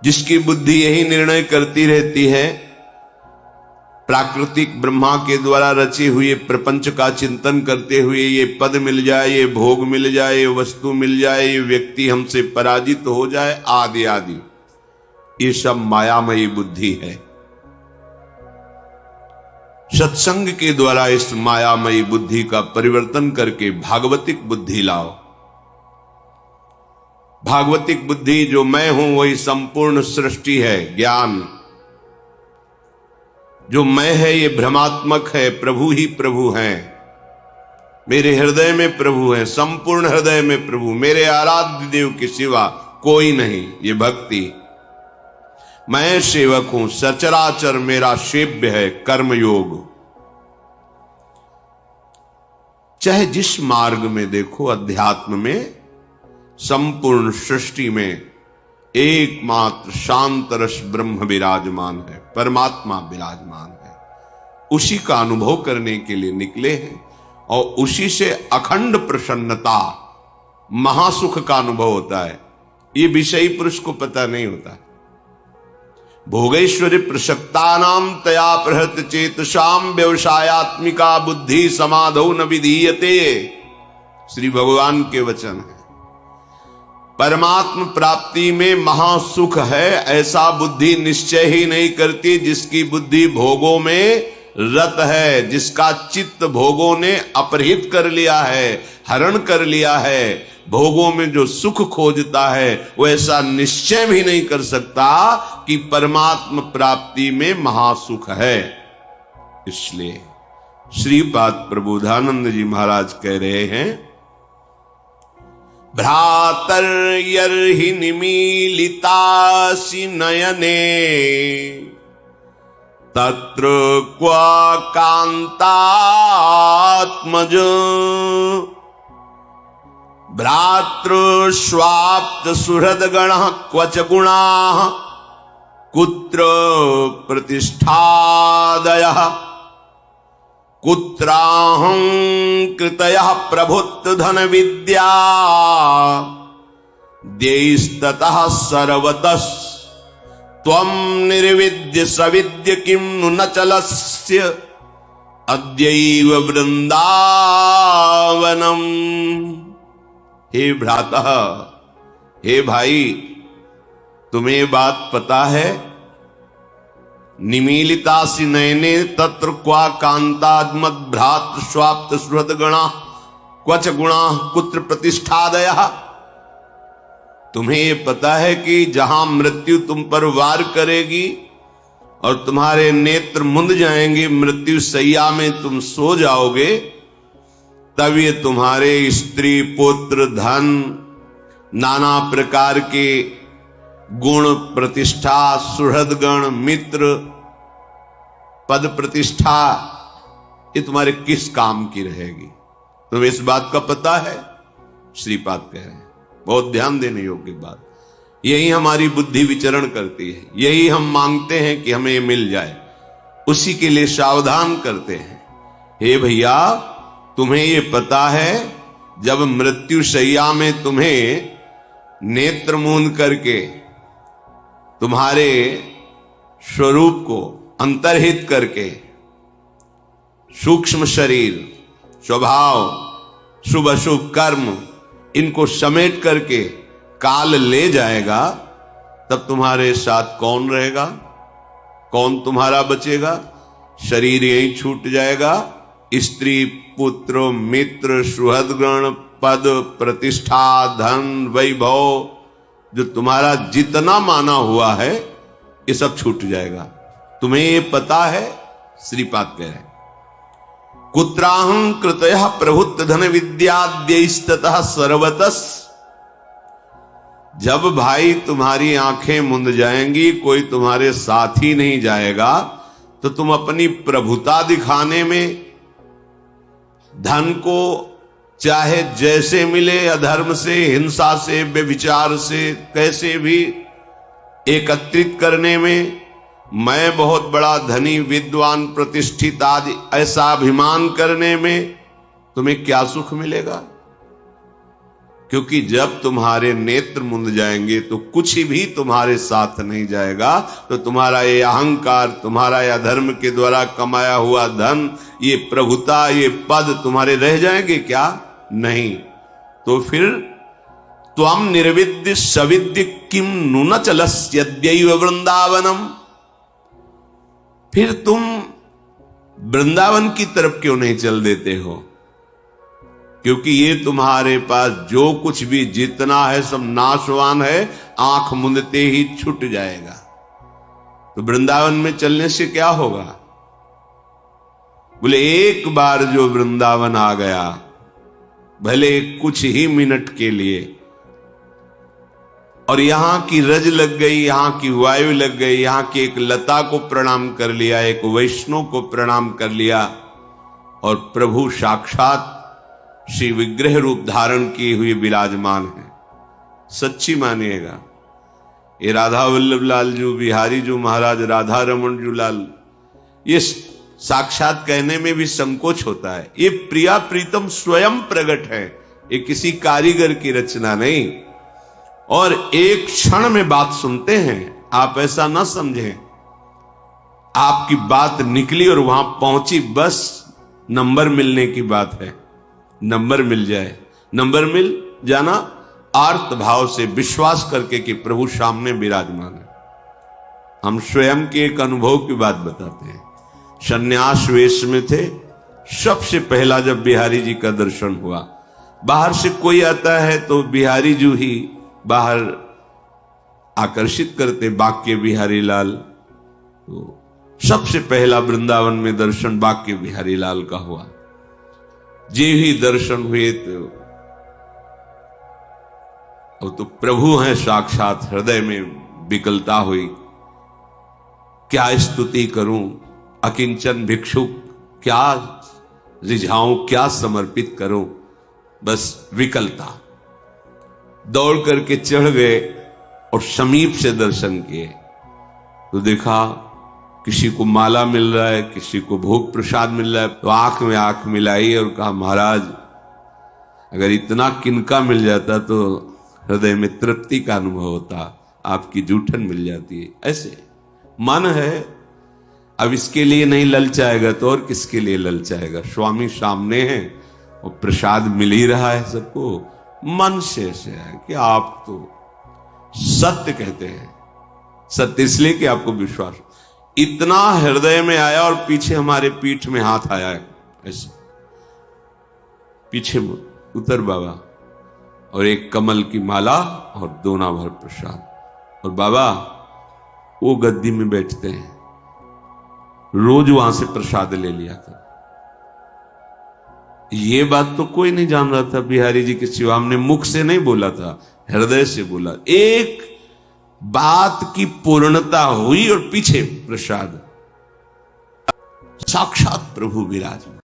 जिसकी बुद्धि यही निर्णय करती रहती है, प्राकृतिक ब्रह्मा के द्वारा रचे हुए प्रपंच का चिंतन करते हुए, ये पद मिल जाए, ये भोग मिल जाए, ये वस्तु मिल जाए, ये व्यक्ति हमसे पराजित हो जाए, आदि आदि, ये सब मायामयी बुद्धि है। सत्संग के द्वारा इस मायामयी बुद्धि का परिवर्तन करके भागवतिक बुद्धि लाओ। भागवतिक बुद्धि जो मैं हूं वही संपूर्ण सृष्टि है, ज्ञान जो मैं है ये भ्रमात्मक है, प्रभु ही प्रभु हैं, मेरे हृदय में प्रभु है, संपूर्ण हृदय में प्रभु, मेरे आराध्य देव के सिवा कोई नहीं, ये भक्ति। मैं सेवक हूं, सचराचर मेरा सेव्य है, कर्मयोग। चाहे जिस मार्ग में देखो, अध्यात्म में, संपूर्ण सृष्टि में एकमात्र शांत रस ब्रह्म विराजमान है, परमात्मा विराजमान है। उसी का अनुभव करने के लिए निकले हैं और उसी से अखंड प्रसन्नता, महासुख का अनुभव होता है। ये विषयी पुरुष को पता नहीं होता है। भोगैश्वर्य प्रसक्तानाम तया प्रहृत चेतसाम व्यवसायात्मिका बुद्धि समाधौ न विधीयते, श्री भगवान के वचन है। परमात्म प्राप्ति में महासुख है, ऐसा बुद्धि निश्चय ही नहीं करती जिसकी बुद्धि भोगों में रत है, जिसका चित्त भोगों ने अपहृत कर लिया है, हरण कर लिया है। भोगों में जो सुख खोजता है वो ऐसा निश्चय भी नहीं कर सकता कि परमात्म प्राप्ति में महासुख है। इसलिए श्रीपाद प्रबोधानंद जी महाराज कह रहे हैं, भ्रातर्यर्हि निमीलितासि नयने तत्र क्वा कान्तात्मज भ्रातृस्वाप्त सुहृद्गणः क्वच गुणाः कुत्र प्रतिष्ठादयः कुत्राहं कृतयः प्रभुत्व धन विद्या देस्ततः सर्वतः त्वं निर्विद्य सविद्य किं नु न चलस्य अद्यैव वृंदावनम। हे भ्राता, हे भाई, तुम्हें बात पता है? निमीलितासि नयने तत्र क्वा कांताद्मद भ्रातृ स्वाप्त सुहृद्गणा क्वच गुणा कुत्र प्रतिष्ठादयः। तुम्हें ये पता है कि जहां मृत्यु तुम पर वार करेगी और तुम्हारे नेत्र मुंद जाएंगे, मृत्यु सैया में तुम सो जाओगे, तब ये तुम्हारे स्त्री पुत्र धन नाना प्रकार के गुण प्रतिष्ठा सुहृदगण मित्र पद प्रतिष्ठा ये तुम्हारे किस काम की रहेगी? तुम्हें इस बात का पता है? श्रीपाद कह रहे हैं, बहुत ध्यान देने योग्य बात। यही हमारी बुद्धि विचरण करती है, यही हम मांगते हैं कि हमें मिल जाए, उसी के लिए सावधान करते हैं। हे भैया, तुम्हें ये पता है जब मृत्यु शैया में तुम्हें नेत्र मूंद करके तुम्हारे स्वरूप को अंतर्हित करके सूक्ष्म शरीर स्वभाव शुभ अशुभ कर्म इनको समेट करके काल ले जाएगा, तब तुम्हारे साथ कौन रहेगा? कौन तुम्हारा बचेगा? शरीर यहीं छूट जाएगा। स्त्री पुत्र मित्र सुहृदगण पद प्रतिष्ठा धन वैभव जो तुम्हारा जितना माना हुआ है ये सब छूट जाएगा। तुम्हें ये पता है? श्रीपाद कह रहे, कुत्राहं कृतयः प्रभुत्व धन विद्याद्यैस्ततः सर्वतः। जब भाई तुम्हारी आंखें मुंद जाएंगी, कोई तुम्हारे साथ ही नहीं जाएगा, तो तुम अपनी प्रभुता दिखाने में धन को चाहे जैसे मिले, अधर्म से, हिंसा से, व्यभिचार से, कैसे भी एकत्रित करने में, मैं बहुत बड़ा धनी विद्वान प्रतिष्ठित आदि ऐसा अभिमान करने में तुम्हें क्या सुख मिलेगा? क्योंकि जब तुम्हारे नेत्र मुंद जाएंगे तो कुछ भी तुम्हारे साथ नहीं जाएगा। तो तुम्हारा ये अहंकार, तुम्हारा ये अधर्म के द्वारा कमाया हुआ धन, ये प्रभुता, ये पद तुम्हारे रह जाएंगे क्या? नहीं। तो फिर त्वम निर्विद्य सविद्य किम नुन चलस्यद्यैव वृंदावनम, फिर तुम वृंदावन की तरफ क्यों नहीं चल देते हो? क्योंकि ये तुम्हारे पास जो कुछ भी जितना है सब नाशवान है, आंख मूंदते ही छूट जाएगा। तो वृंदावन में चलने से क्या होगा? बोले एक बार जो वृंदावन आ गया, भले कुछ ही मिनट के लिए, और यहां की रज लग गई, यहां की वायु लग गई, यहां की एक लता को प्रणाम कर लिया, एक वैष्णव को प्रणाम कर लिया, और प्रभु साक्षात श्री विग्रह रूप धारण किए हुए विराजमान है। सच्ची मानिएगा, ये राधा वल्लभ लाल जो, बिहारी जो महाराज, राधा रमन जो लाल, ये साक्षात कहने में भी संकोच होता है। ये प्रिया प्रीतम स्वयं प्रकट है, ये किसी कारीगर की रचना नहीं। और एक क्षण में बात सुनते हैं, आप ऐसा ना समझें आपकी बात निकली और वहां पहुंची, बस नंबर मिलने की बात है। नंबर मिल जाए, नंबर मिल जाना आर्त भाव से विश्वास करके कि प्रभु सामने विराजमान है। हम स्वयं के एक अनुभव की बात बताते हैं। सन्यास वेश में थे, सबसे पहला जब बिहारी जी का दर्शन हुआ, बाहर से कोई आता है तो बिहारी जी ही बाहर आकर्षित करते, बाके बिहारी लाल। तो सबसे पहला वृंदावन में दर्शन बाके बिहारी लाल का हुआ। जे ही दर्शन हुए तो प्रभु हैं साक्षात, हृदय में विकलता हुई। क्या स्तुति करूं, अकिंचन भिक्षुक क्या रिझाऊं, क्या समर्पित करूं, बस विकलता। दौड़ करके चढ़ गए और समीप से दर्शन किए तो देखा किसी को माला मिल रहा है, किसी को भोग प्रसाद मिल रहा है। तो आंख में आंख मिलाई और कहा, महाराज अगर इतना किनका मिल जाता तो हृदय में तृप्ति का अनुभव होता, आपकी जूठन मिल जाती है। ऐसे मन है, अब इसके लिए नहीं ललचाएगा तो और किसके लिए ललचाएगा? स्वामी सामने हैं और प्रसाद मिल ही रहा है सबको। मन से ऐसे है कि आप तो सत्य कहते हैं, सत्य इसलिए कि आपको विश्वास। इतना हृदय में आया और पीछे हमारे पीठ में हाथ आया है, ऐसे पीछे उतर बाबा, और एक कमल की माला और दोना भर प्रसाद। और बाबा वो गद्दी में बैठते हैं, रोज वहां से प्रसाद ले लिया था। ये बात तो कोई नहीं जान रहा था बिहारी जी के सिवा, हमने मुख से नहीं बोला था, हृदय से बोला। एक बात की पूर्णता हुई और पीछे प्रसाद, साक्षात प्रभु विराजमान।